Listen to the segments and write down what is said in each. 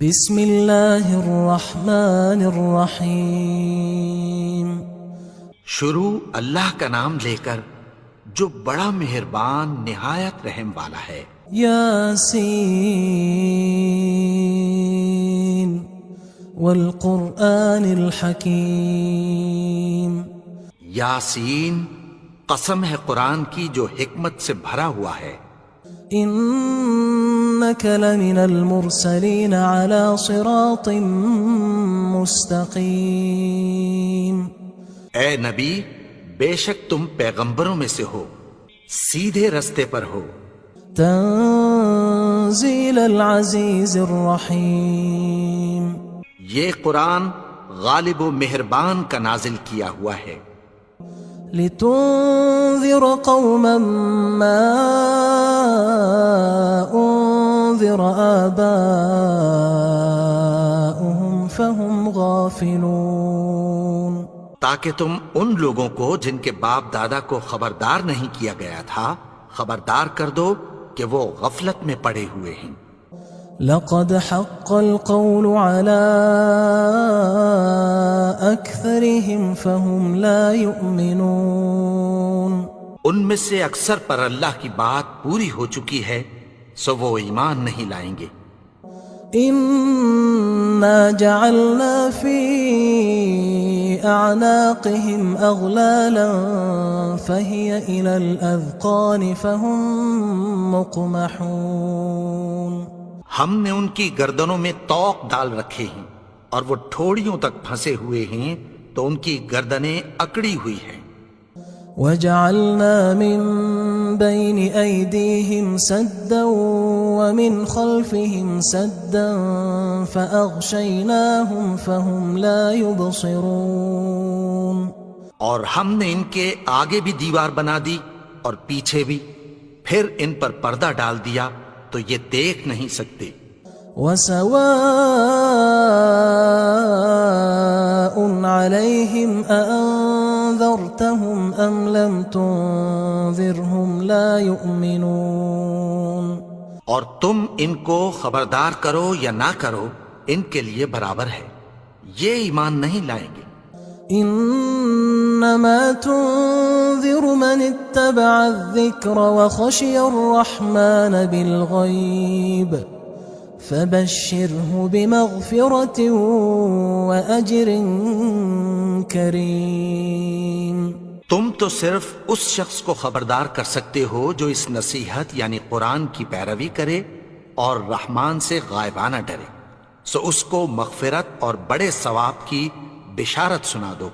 بسم اللہ الرحمن الرحیم۔ شروع اللہ کا نام لے کر جو بڑا مہربان نہایت رحم والا ہے۔ یاسین والقرآن الحکیم۔ یاسین، قسم ہے قرآن کی جو حکمت سے بھرا ہوا ہے۔ انک لمن المرسلین علی صراط مستقیم۔ اے نبی، بے شک تم پیغمبروں میں سے ہو، سیدھے رستے پر ہو۔ تنزیل العزیز الرحیم۔ یہ قرآن غالب و مہربان کا نازل کیا ہوا ہے۔ لتنذر قوما ما انذر آباؤهم فهم غافلون۔ تاکہ تم ان لوگوں کو جن کے باپ دادا کو خبردار نہیں کیا گیا تھا خبردار کر دو کہ وہ غفلت میں پڑے ہوئے ہیں۔ لقد حق القول على أكثرهم فهم لا يؤمنون۔ ان میں سے اکثر پر اللہ کی بات پوری ہو چکی ہے سو وہ ایمان نہیں لائیں گے۔ إنا جعلنا في أعناقهم أغلالا فهي إلى الأذقان فهم مقمحون۔ ہم نے ان کی گردنوں میں طوق ڈال رکھے ہیں اور وہ ٹھوڑیوں تک پھنسے ہوئے ہیں تو ان کی گردنیں اکڑی ہوئی ہیں۔ وجعلنا من بين أيديهم سدا ومن خلفهم سدا فأغشيناهم فهم لا يبصرون۔ اور ہم نے ان کے آگے بھی دیوار بنا دی اور پیچھے بھی، پھر ان پر پردہ ڈال دیا تو یہ دیکھ نہیں سکتے۔ وسواء عليهم أأنذرتهم أم لم تنذرهم لا يؤمنون۔ اور تم ان کو خبردار کرو یا نہ کرو ان کے لیے برابر ہے، یہ ایمان نہیں لائیں گے۔ انما تنذر من اتبع الذکر وخشی الرحمن بالغیب فبشره بمغفرة وأجر کریم۔ تم تو صرف اس شخص کو خبردار کر سکتے ہو جو اس نصیحت یعنی قرآن کی پیروی کرے اور رحمان سے غائبانہ ڈرے، سو اس کو مغفرت اور بڑے ثواب کی بشارت سنا دو۔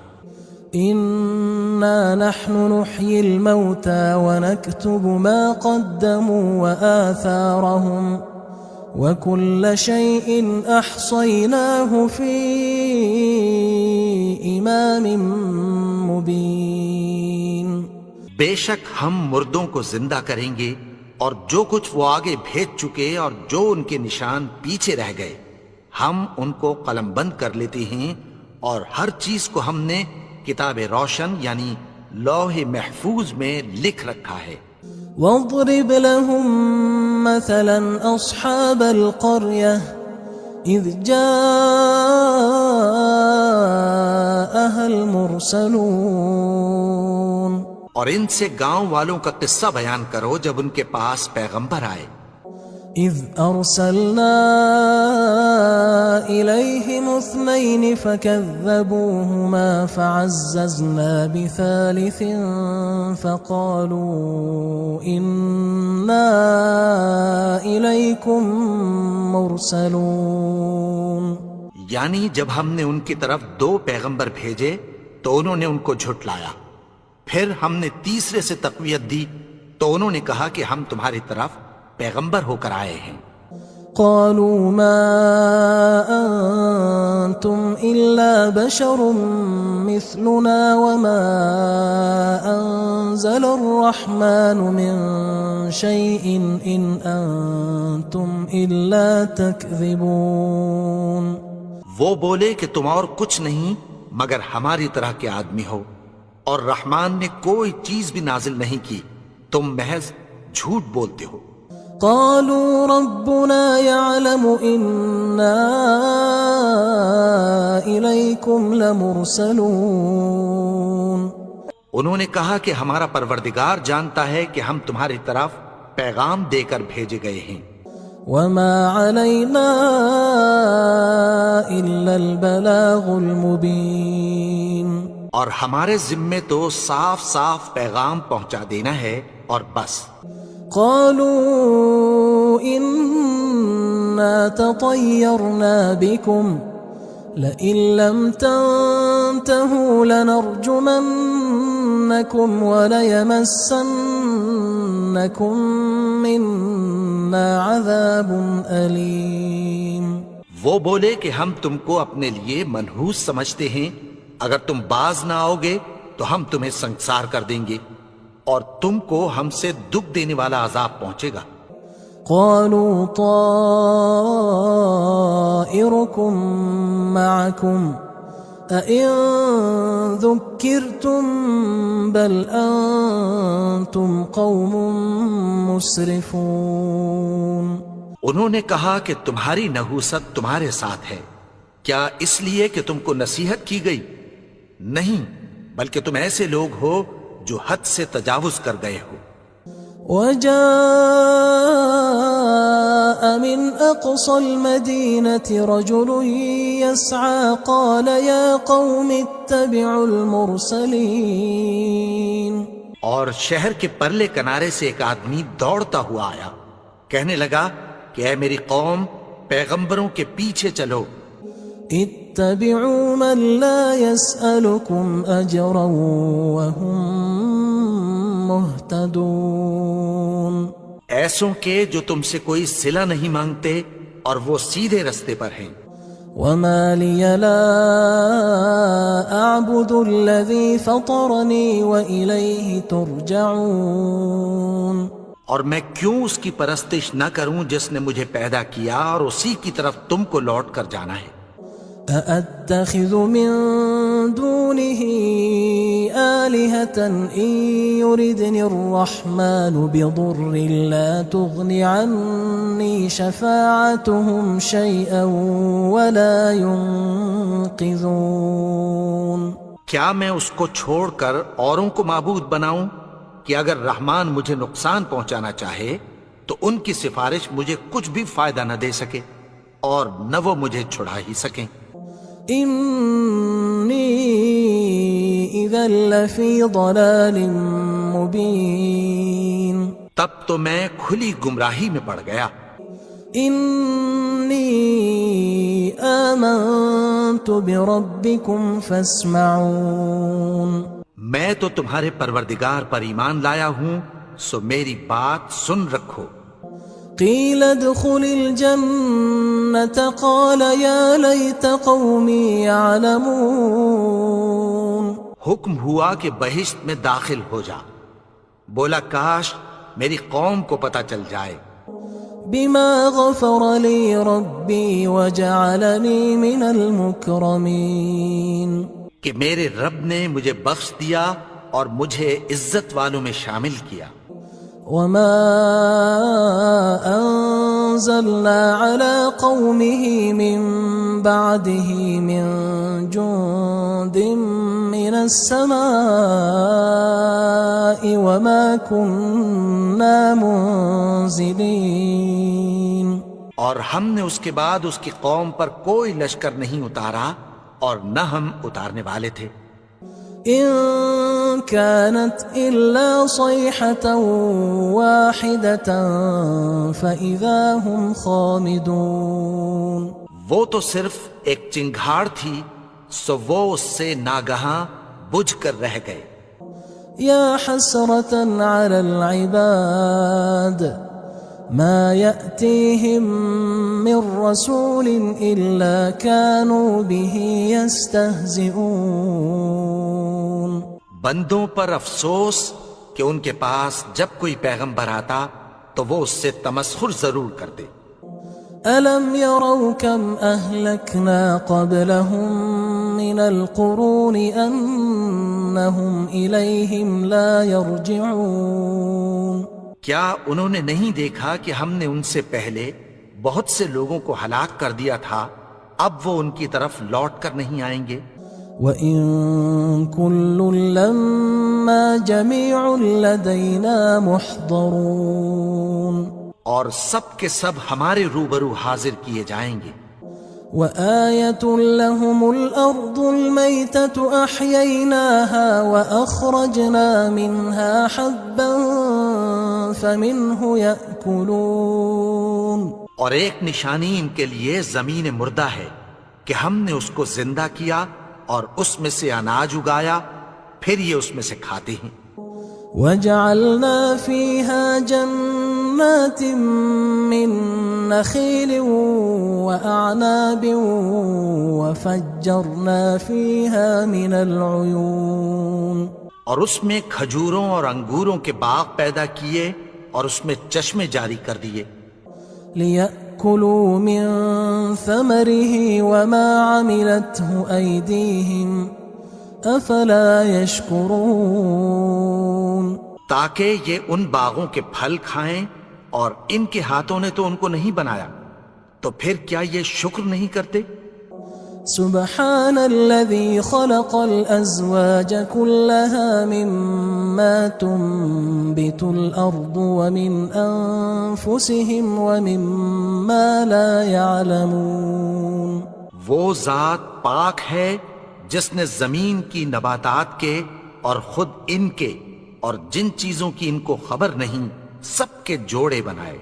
انا نحن نحيي الموتى ونكتب ما قدموا وآثارهم وكل شيء احصيناه في امام مبين۔ بے شک ہم مردوں کو زندہ کریں گے اور جو کچھ وہ آگے بھیج چکے اور جو ان کے نشان پیچھے رہ گئے ہم ان کو قلم بند کر لیتے ہیں، اور ہر چیز کو ہم نے کتاب روشن یعنی لوح محفوظ میں لکھ رکھا ہے۔ واضرب لهم مثلا أصحاب القرية إذ جاءها المرسلون۔ اور ان سے گاؤں والوں کا قصہ بیان کرو جب ان کے پاس پیغمبر آئے۔ إذ أرسلنا إليهم اثنين فكذبوهما فعززنا بثالث فقالوا إنا إليكم مرسلون۔ یعنی جب ہم نے ان کی طرف 2 پیغمبر بھیجے تو انہوں نے ان کو جھٹلایا، پھر ہم نے تیسرے سے تقویت دی تو انہوں نے کہا کہ ہم تمہاری طرف پیغمبر ہو کر آئے ہیں۔ قالوا ما أنتم إلا بشر مثلنا وما أنزل الرحمن من شيء إن أنتم إلا تكذبون۔ وہ بولے کہ تم اور کچھ نہیں مگر ہماری طرح کے آدمی ہو، اور رحمان نے کوئی چیز بھی نازل نہیں کی، تم محض جھوٹ بولتے ہو۔ قالوا ربنا يعلم إنا إليكم لمرسلون. انہوں نے کہا کہ ہمارا پروردگار جانتا ہے کہ ہم تمہاری طرف پیغام دے کر بھیجے گئے ہیں. وما علينا إلا البلاغ المبين. اور ہمارے ذمے تو صاف صاف پیغام پہنچا دینا ہے اور بس. قالوا إنا تطيرنا بكم لئن لم تنتهوا لنرجمنكم وليمسنكم منا عذاب أليم. وہ بولے کہ ہم تم کو اپنے لیے منحوس سمجھتے ہیں، اگر تم باز نہ آؤ گے تو ہم تمہیں سنگسار کر دیں گے اور تم کو ہم سے دکھ دینے والا عذاب پہنچے گا. قالوا طائركم معكم أئن ذكرتم بل أنتم قوم مسرفون. انہوں نے کہا کہ تمہاری نحوست تمہارے ساتھ ہے، کیا اس لیے کہ تم کو نصیحت کی گئی؟ نہیں، بلکہ تم ایسے لوگ ہو جو حد سے تجاوز کر گئے ہو. وجاء من أقصى المدينة رجل يسعى قال يا قوم اتبعوا المرسلين. اور شہر کے پرلے کنارے سے ایک آدمی دوڑتا ہوا آیا، کہنے لگا کہ اے میری قوم، پیغمبروں کے پیچھے چلو. اتبعوا من لا يسألكم أجرا وهم مهتدون. ایسوں کے جو تم سے کوئی صلہ نہیں مانگتے اور وہ سیدھے رستے پر ہیں. وما لي لا أعبد الذي فطرني وإليه ترجعون. اور میں کیوں اس کی پرستش نہ کروں جس نے مجھے پیدا کیا اور اسی کی طرف تم کو لوٹ کر جانا ہے. أأتخذ من دونه آلهة إن يردني الرحمن بضر لا تغن عني شفاعتهم شيئا ولا ينقذون. کیا میں اس کو چھوڑ کر اوروں کو معبود بناؤں کہ اگر رحمان مجھے نقصان پہنچانا چاہے تو ان کی سفارش مجھے کچھ بھی فائدہ نہ دے سکے اور نہ وہ مجھے چھڑا ہی سکیں. إني إذا لفي ضلال مبين. تب تو میں کھلی گمراہی میں پڑ گیا. إني آمنت بربكم فاسمعون. میں تو تمہارے پروردگار پر ایمان لایا ہوں، سو میری بات سن رکھو. قيل ادخل الجنة قال يا ليت قومي يعلمون. حکم ہوا کہ بہشت میں داخل ہو جا. بولا کاش میری قوم کو پتہ چل جائے. بما غفر لي ربي وجعلني من المكرمين. کہ میرے رب نے مجھے بخش دیا اور مجھے عزت والوں میں شامل کیا. وما أنزلنا على قومه من بعده من جند من السماء وما كنا منزلين. اور ہم نے اس کے بعد اس کی قوم پر کوئی لشکر نہیں اتارا اور نہ ہم اتارنے والے تھے. إن كانت إلا صيحة واحدة فإذا هم خامدون. وہ تو صرف ایک چنگھاڑ تھی، سو وہ اس سے ناگہاں بجھ کر رہ گئے. يا حسرة على العباد ما يأتيهم من رسول إلا كانوا به يستهزئون. بندوں پر افسوس کہ ان کے پاس جب کوئی پیغمبر آتا تو وہ اس سے تمسخر ضرور کرتے. ألم يروا كم أهلكنا قبلهم من القرون أنهم إليهم لا يرجعون. کیا انہوں نے نہیں دیکھا کہ ہم نے ان سے پہلے بہت سے لوگوں کو ہلاک کر دیا تھا، اب وہ ان کی طرف لوٹ کر نہیں آئیں گے؟ وَإِن كُلٌّ لَمَّا جَمِيعٌ لَدَيْنَا مُحْضَرُونَ، اور سب کے سب ہمارے روبرو حاضر کیے جائیں گے۔ وَآيَةٌ لَهُمُ الْأَرْضُ الْمَيْتَةُ أَحْيَيْنَاهَا وَأَخْرَجْنَا مِنْهَا حَبًّا فَمِنْهُ يَأْكُلُونَ، اور ایک نشانی ان کے لیے زمین مردہ ہے کہ ہم نے اس کو زندہ کیا اور اس میں سے اناج اگایا، پھر یہ اس میں سے کھاتے ہیں۔ وَجَعَلْنَا فِيهَا جَنَّاتٍ مِّن نَخِيلٍ وَأَعْنَابٍ وَفَجَّرْنَا فِيهَا مِنَ الْعُيُونِ، اور اس میں کھجوروں اور انگوروں کے باغ پیدا کیے اور اس میں چشمے جاری کر دیے، لِيَأْكُلُوا مِن ثَمَرِهِ وَمَا عَمِلَتْهُ أَيْدِيهِمْ أَفَلَا يَشْكُرُونَ، تاکہ یہ ان باغوں کے پھل کھائیں، اور ان کے ہاتھوں نے تو ان کو نہیں بنایا، تو پھر کیا یہ شکر نہیں کرتے؟ سبحان الذي خلق الأزواج كلها مما تنبت الأرض ومن أنفسهم ومما لا يعلمون، وہ ذات پاک ہے جس نے زمین کی نباتات کے اور خود ان کے اور جن چیزوں کی ان کو خبر نہیں سب کے جوڑے بنائے۔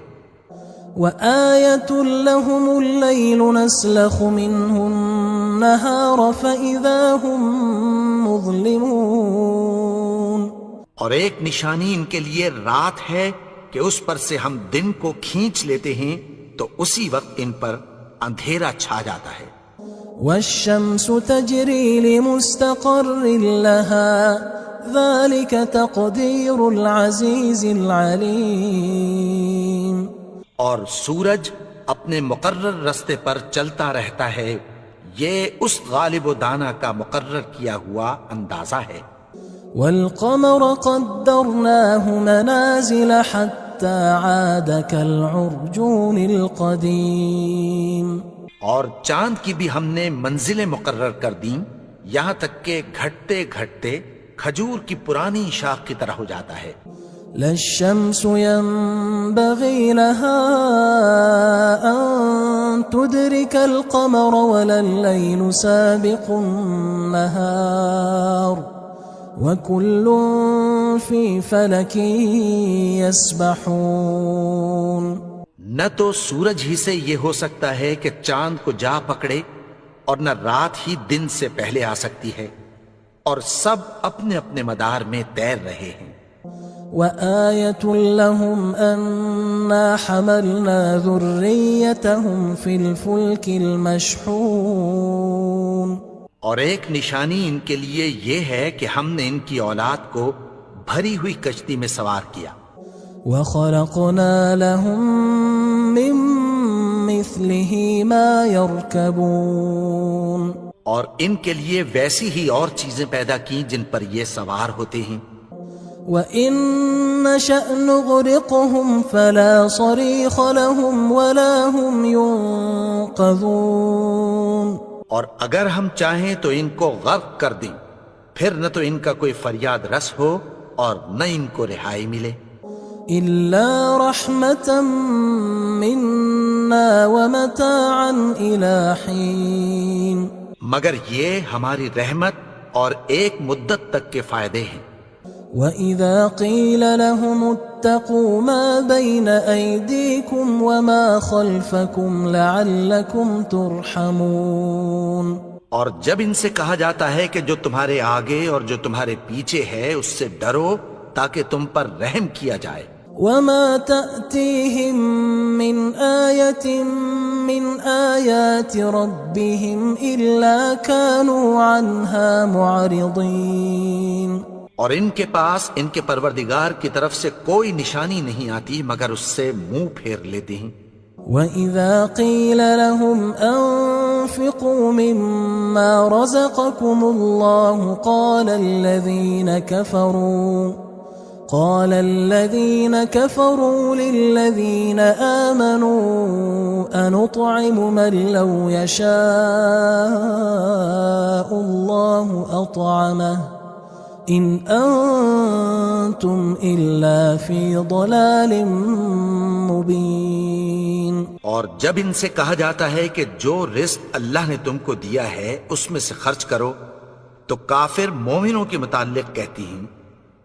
وآية لهم الليل نسلخ منه النهار فإذا هم مظلمون، اور ایک نشانی ان کے لیے رات ہے کہ اس پر سے ہم دن کو کھینچ لیتے ہیں تو اسی وقت ان پر اندھیرا چھا جاتا ہے۔ والشمس تجري لمستقر لها ذلك تقدير العزيز العليم، اور سورج اپنے مقرر رستے پر چلتا رہتا ہے، یہ اس غالب و دانا کا مقرر کیا ہوا اندازہ ہے۔ والقمر قدرناه منازل حتى عاد كالعرجون القديم، اور چاند کی بھی ہم نے منزلیں مقرر کر دیں، یہاں تک کہ گھٹتے گھٹتے کھجور کی پرانی شاخ کی طرح ہو جاتا ہے۔ لا الشمس ينبغي لها أن تدرك القمر ولا الليل سابق النهار وكل في فلك يسبحون، نہ تو سورج ہی سے یہ ہو سکتا ہے کہ چاند کو جا پکڑے، اور نہ رات ہی دن سے پہلے آ سکتی ہے، اور سب اپنے اپنے مدار میں تیر رہے ہیں۔ وآية لهم أنا حملنا ذريتهم في الفلك المشحون، اور ایک نشانی ان کے لیے یہ ہے کہ ہم نے ان کی اولاد کو بھری ہوئی کشتی میں سوار کیا۔ وخلقنا لهم من مثله ما يركبون، اور ان کے لیے ویسی ہی اور چیزیں پیدا کی جن پر یہ سوار ہوتے ہیں۔ وَإِن نَّشَأْ نُغْرِقْهُمْ فَلَا صَرِيخَ لَهُمْ وَلَا هُمْ يُنقَذُونَ، اور اگر ہم چاہیں تو ان کو غرق کر دیں، پھر نہ تو ان کا کوئی فریاد رس ہو اور نہ ان کو رہائی ملے۔ إِلَّا رَحْمَةً مِنَّا وَمَتَاعًا إِلَى حِينٍ، مگر یہ ہماری رحمت اور ایک مدت تک کے فائدے ہیں۔ وَإِذَا قِيلَ لَهُمُ اتَّقُوا مَا بَيْنَ أَيْدِيكُمْ وَمَا خَلْفَكُمْ لَعَلَّكُمْ تُرْحَمُونَ، اور جب ان سے کہا جاتا ہے کہ جو تمہارے آگے اور جو تمہارے پیچھے ہے اس سے ڈرو تاکہ تم پر رحم کیا جائے۔ وَمَا تَأْتِيهِم مِّنْ آيَةٍ مِّنْ آيَاتِ رَبِّهِمْ إِلَّا كَانُوا عَنْهَا مُعْرِضِينَ، اور ان کے پاس ان کے پروردگار کی طرف سے کوئی نشانی نہیں آتی مگر اس سے منہ پھیر لیتے ہیں۔ وَإِذَا قِيلَ لَهُمْ أَنفِقُوا مِمَّا رَزَقَكُمُ اللَّهُ قال الذين كفروا للذين آمنوا أنطعم من لو يشاء الله أطعمه إن أنتم إلا في ضلال مبين. اور جب ان سے کہا جاتا ہے کہ جو رزق اللہ نے تم کو دیا ہے اس میں سے خرچ کرو، تو کافر مومنوں کے متعلق کہتی ہیں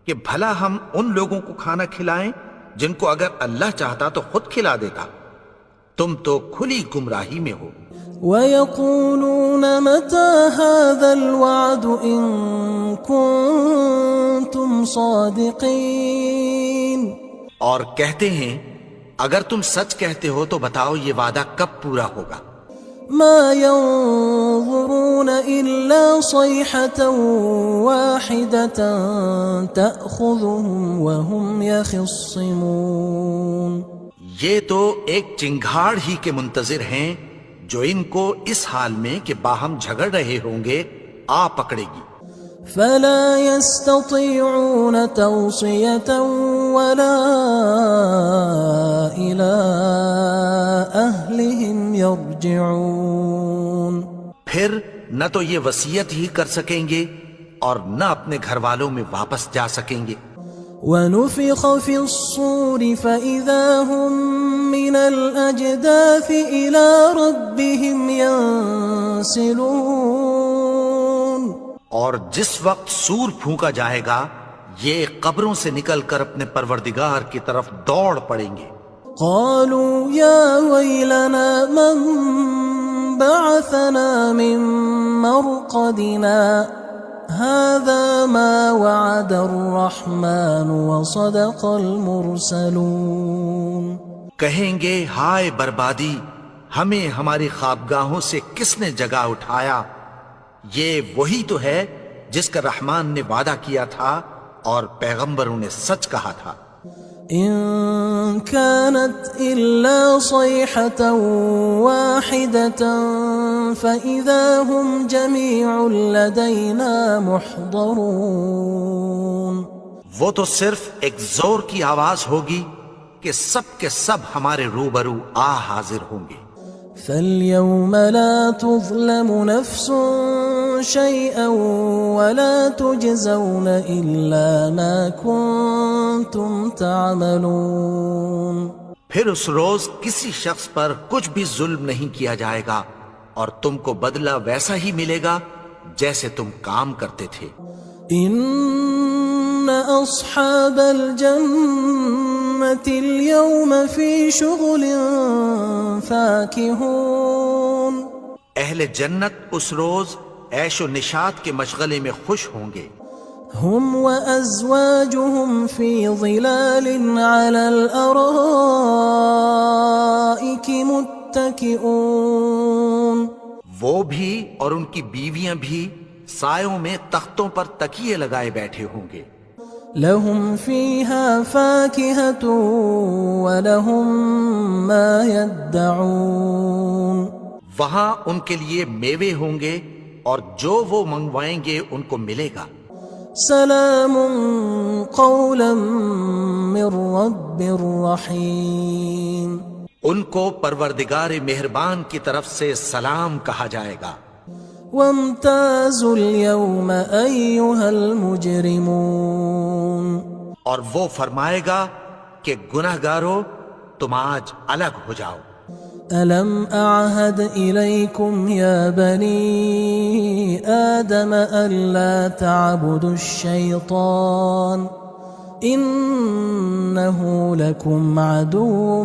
کہ بھلا ہم ان لوگوں کو کھانا کھلائیں جن کو اگر اللہ چاہتا تو خود کھلا دیتا. تم تو کھلی گمراہی میں ہو. وَيَقُولُونَ مَتَى هَذَا الْوَعْدُ إِن كُنتُمْ صَادِقِينَ. اور کہتے ہیں اگر تم سچ کہتے ہو تو بتاؤ یہ وعدہ کب پورا ہوگا. مَا يَنظُرُونَ إِلَّا صَيْحَةً وَاحِدَةً تَأْخُذُهُمْ وَهُمْ يَخِصِّمُونَ. یہ تو ایک چنگھاڑ ہی کے منتظر ہیں جو ان کو اس حال میں کہ باہم جھگڑ رہے ہوں گے آ پکڑے گی. فلا يستطيعون توصية ولا إلى أهلهم يرجعون. پھر نہ تو یہ وصیت ہی کر سکیں گے اور نہ اپنے گھر والوں میں واپس جا سکیں گے. ونفخ في الصور فإذا هم من الأجداث إلى ربهم ينسلون. اور جس وقت سور پھونکا جائے گا یہ قبروں سے نکل کر اپنے پروردگار کی طرف دوڑ پڑیں گے. قالوا يا ويلنا من بعثنا من مرقدنا هذا ما وعد الرحمن وصدق المرسلون. کہیں گے ہائے بربادی، ہمیں ہماری خوابگاہوں سے کس نے جگا اٹھایا. یہ وہی تو ہے جس کا رحمان نے وعدہ کیا تھا اور پیغمبروں نے سچ کہا تھا. إن كانت إلا صيحة واحدة فإذا هم جميع لدينا محضرون. وہ تو صرف ایک زور کی آواز ہوگی کہ سب کے سب ہمارے روبرو آ حاضر ہوں گے. فاليوم لا تظلم نفس شيئا ولا تجزون إلا ما كنتم تعملون. پھر اس روز کسی شخص پر کچھ بھی ظلم نہیں کیا جائے گا اور تم کو بدلہ ویسا ہی ملے گا جیسے تم کام کرتے تھے. إن أصحاب الجنة اليوم في شغل فاكهون. اہل جنت اس روز عیش و نشاط کے مشغلے میں خوش ہوں گے. هم وأزواجهم في ظلال على الأرائك متكئون. وہ بھی اور ان کی بیویاں بھی سایوں میں تختوں پر تکیے لگائے بیٹھے ہوں گے. لهم فيها فاكهة ولهم ما يدعون. وہاں ان کے لیے میوے ہوں گے اور جو وہ منگوائیں گے ان کو ملے گا. سلام قولا من رب رحیم. ان کو پروردگار مہربان کی طرف سے سلام کہا جائے گا. وامتازوا اليوم أيها المجرمون. اور وہ فرمائے گا کہ گناہگارو تم آج الگ ہو جاؤ. ألم أعهد إليكم يا بني آدم ألا تعبدوا الشيطان إنه لكم عدو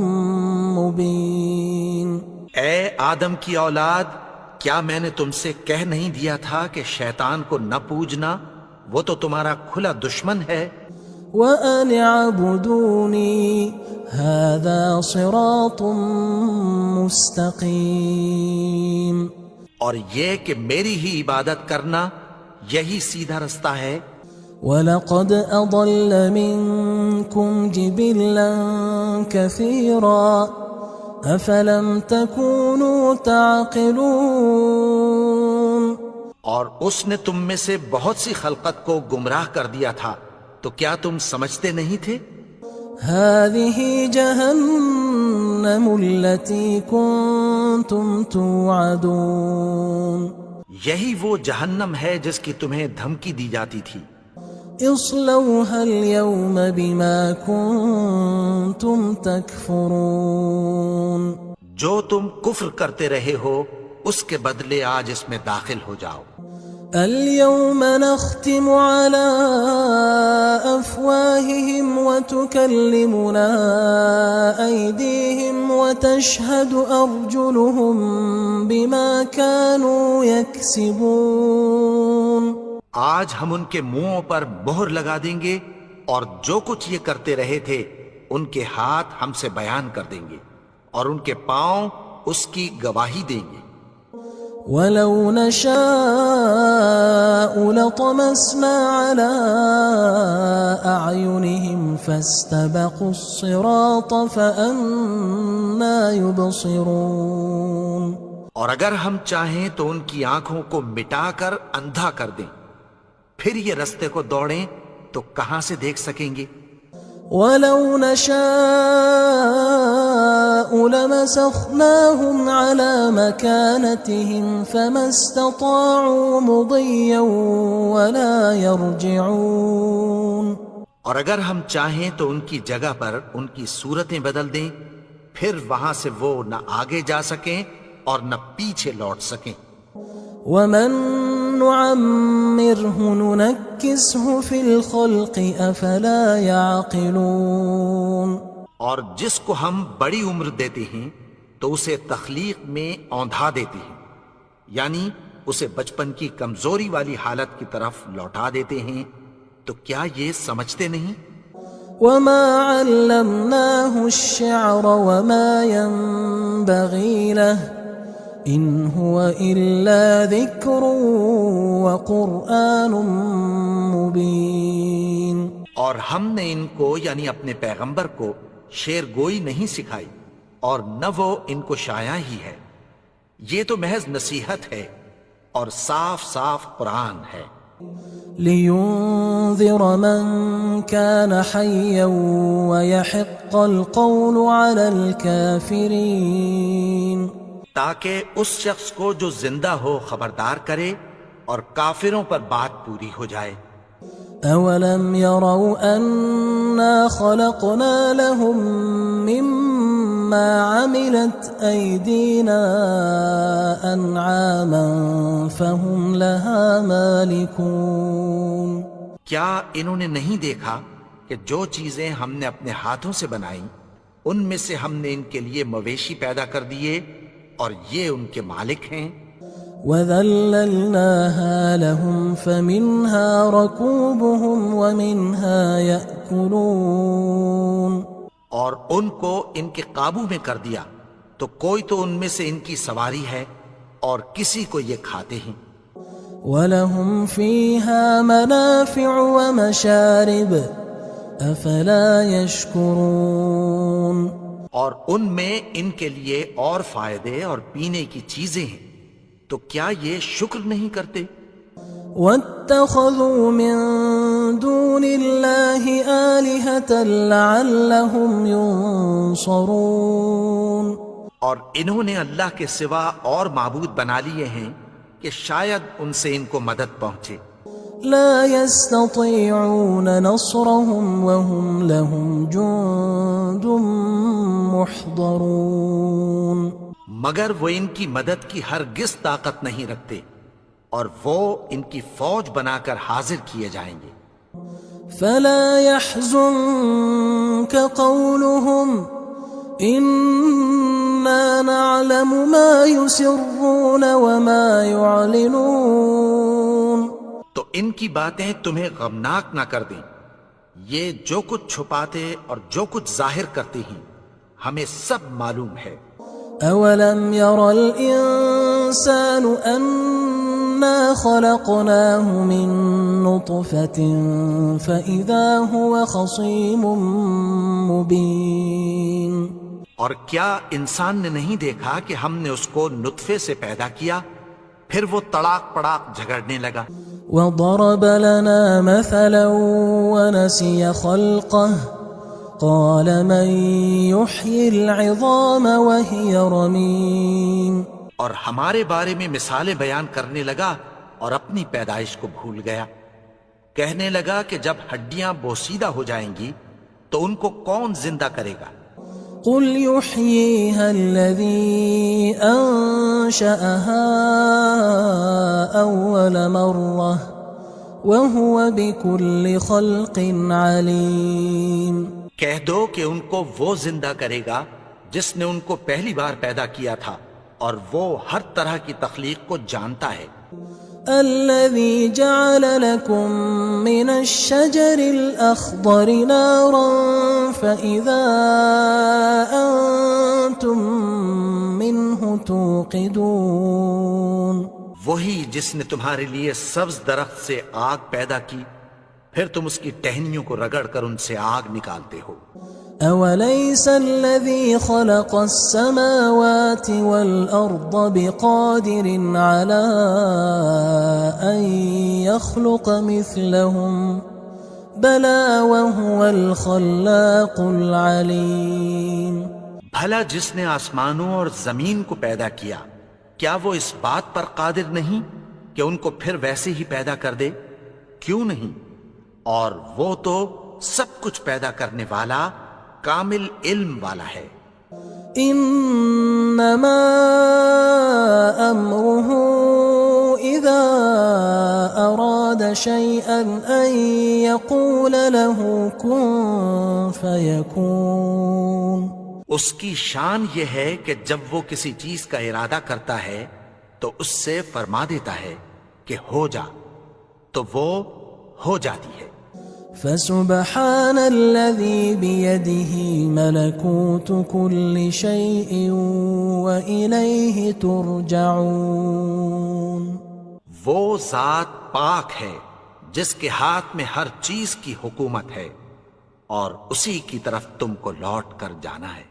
مبين. اے آدم کی اولاد، کیا میں نے تم سے کہہ نہیں دیا تھا کہ شیطان کو نہ پوجنا، وہ تو تمہارا کھلا دشمن ہے. وَأَنِ اعْبُدُونِي هَذَا صِرَاطٌ مُسْتَقِيمٌ. اور یہ کہ میری ہی عبادت کرنا یہی سیدھا رستہ ہے. وَلَقَدْ أَضَلَّ مِنْكُمْ جِبِلًّا كَثِيرًا أَفَلَمْ تَكُونُوا تَعْقِلُونَ. اور اس نے تم میں سے بہت سی خلقت کو گمراہ کر دیا تھا، تو کیا تم سمجھتے نہیں تھے؟ هذه جهنم التي كنتم توعدون یہی وہ جہنم ہے جس کی تمہیں دھمکی دی جاتی تھی۔ اصلوها اليوم بما كنتم تكفرون جو تم کفر کرتے رہے ہو اس کے بدلے آج اس میں داخل ہو جاؤ۔ اليوم نختم على أفواههم وتكلمنا أيديهم وتشهد أرجلهم بما كانوا يكسبون آج ہم ان کے منہوں پر مہر لگا دیں گے اور جو کچھ یہ کرتے رہے تھے ان کے ہاتھ ہم سے بیان کر دیں گے اور ان کے پاؤں اس کی گواہی دیں گے۔ وَلَوْ نَشَاءُ لَطَمَسْنَا عَلَىٰ أَعْيُنِهِمْ فَاسْتَبَقُوا الصِّرَاطَ فَأَنَّىٰ يُبْصِرُونَ اور اگر ہم چاہیں تو ان کی آنکھوں کو مٹا کر اندھا کر دیں، پھر یہ رستے کو دوڑیں تو کہاں سے دیکھ سکیں گے؟ وَلَوْ نَشَاءُ لَمَسَخْنَاهُمْ عَلَىٰ مَكَانَتِهِمْ فَمَا اسْتَطَاعُوا مُضِيًّا وَلَا يَرْجِعُونَ اور اگر ہم چاہیں تو ان کی جگہ پر ان کی صورتیں بدل دیں، پھر وہاں سے وہ نہ آگے جا سکیں اور نہ پیچھے لوٹ سکیں۔ وَمَن نُعَمِّرْهُ نُنَكِّسْهُ فِي الْخَلْقِ أَفَلَا يَعْقِلُونَ اور جس کو ہم بڑی عمر دیتے ہیں تو اسے تخلیق میں اوندھا دیتے ہیں، یعنی اسے بچپن کی کمزوری والی حالت کی طرف لوٹا دیتے ہیں، تو کیا یہ سمجھتے نہیں؟ وَمَا عَلَّمْنَاهُ الشِّعْرَ وَمَا يَنبَغِي لَهُ إِنْ هُوَ إِلَّا ذِكْرٌ وَقُرْآنٌ مُبِينٌ اور ہم نے ان کو یعنی اپنے پیغمبر کو شعر گوئی نہیں سکھائی اور نہ وہ ان کو شایا ہی ہے، یہ تو محض نصیحت ہے اور صاف صاف قرآن ہے۔ لِيُنذِرَ مَن كَانَ حَيًّا وَيَحِقَّ الْقَوْلُ عَلَى الْكَافِرِينَ تاکہ اس شخص کو جو زندہ ہو خبردار کرے اور کافروں پر بات پوری ہو جائے۔ أَوَلَمْ يَرَوْا أَنَّا خَلَقْنَا لَهُم مِّمَّا عَمِلَتْ أَيْدِينَا أَنْعَامًا فَهُمْ لَهَا مَالِكُونَ کیا انہوں نے نہیں دیکھا کہ جو چیزیں ہم نے اپنے ہاتھوں سے بنائیں ان میں سے ہم نے ان کے لیے مویشی پیدا کر دیے اور یہ ان کے مالک ہیں۔ وَذَلَّلْنَاهَا لَهُمْ فَمِنْهَا رَكُوبُهُمْ وَمِنْهَا يَأْكُلُونَ اور ان کو ان کے قابو میں کر دیا تو کوئی تو ان میں سے ان کی سواری ہے اور کسی کو یہ کھاتے ہیں۔ وَلَهُمْ فِيهَا مَنَافِعُ وَمَشَارِبُ أَفَلَا يَشْكُرُونَ اور ان میں ان کے لیے اور فائدے اور پینے کی چیزیں ہیں، تو کیا یہ شکر نہیں کرتے؟ وَاتَّخَذُوا مِن دُونِ اللَّهِ آلِهَةً لَعَلَّهُمْ يُنصَرُونَ اور انہوں نے اللہ کے سوا اور معبود بنا لیے ہیں کہ شاید ان سے ان کو مدد پہنچے۔ لا يستطيعون نصرهم وهم لهم جند محضرون مگر وہ ان کی مدد کی ہرگز طاقت نہیں رکھتے اور وہ ان کی فوج بنا کر حاضر کیے جائیں گے۔ فلا يحزنك قولهم إنا نعلم ما يسرون وما يعلنون تو ان کی باتیں تمہیں غمناک نہ کر دیں، یہ جو کچھ چھپاتے اور جو کچھ ظاہر کرتے ہیں ہمیں سب معلوم ہے۔ أَوَلَمْ يَرَ الْإِنسَانُ أَنَّا خَلَقْنَاهُ مِن نُّطْفَةٍ فَإِذَا هُوَ خَصِيمٌ مُّبِينٌ اور کیا انسان نے نہیں دیکھا کہ ہم نے اس کو نطفے سے پیدا کیا، پھر وہ تڑاک پڑاک جھگڑنے لگا۔ وضرب لنا مثلا ونسي خلقه قال من يحيي العظام وهي رميم اور ہمارے بارے میں مثالیں بیان کرنے لگا اور اپنی پیدائش کو بھول گیا. کہنے لگا کہ جب ہڈیاں بوسیدہ ہو جائیں گی تو ان کو کون زندہ کرے گا؟ قل يحييها الذي أنشأها أول مرة وهو بكل خلق عليم. کہہ دو کہ ان کو وہ زندہ کرے گا جس نے ان کو پہلی بار پیدا کیا تھا اور وہ ہر طرح کی تخلیق کو جانتا ہے. الذي جعل لكم من الشجر الأخضر نارا فإذا أنتم منه توقدون. وہی جس نے تمہارے لیے سبز درخت سے آگ پیدا کی پھر تم اس کی ٹہنیوں کو رگڑ کر ان سے آگ نکالتے ہو. أوليس الذي خلق السماوات والأرض بقادر على أن يخلق مثلهم بلى وهو الخلاق العليم. بھلا جس نے آسمانوں اور زمین کو پیدا کیا کیا وہ اس بات پر قادر نہیں کہ ان کو پھر ویسے ہی پیدا کر دے؟ کیوں نہیں؟ اور وہ تو سب کچھ پیدا کرنے والا کامل علم والا ہے. انما امره اذا اراد شيئا ان يقول له كن فيكون. اس کی شان یہ ہے کہ جب وہ کسی چیز کا ارادہ کرتا ہے تو اس سے فرما دیتا ہے کہ ہو جا تو وہ ہو جاتی ہے. فسبحان الذي بيده ملكوت كل شيء وإليه ترجعون. وہ ذات پاک ہے جس کے ہاتھ میں ہر چیز کی حکومت ہے اور اسی کی طرف تم کو لوٹ کر جانا ہے.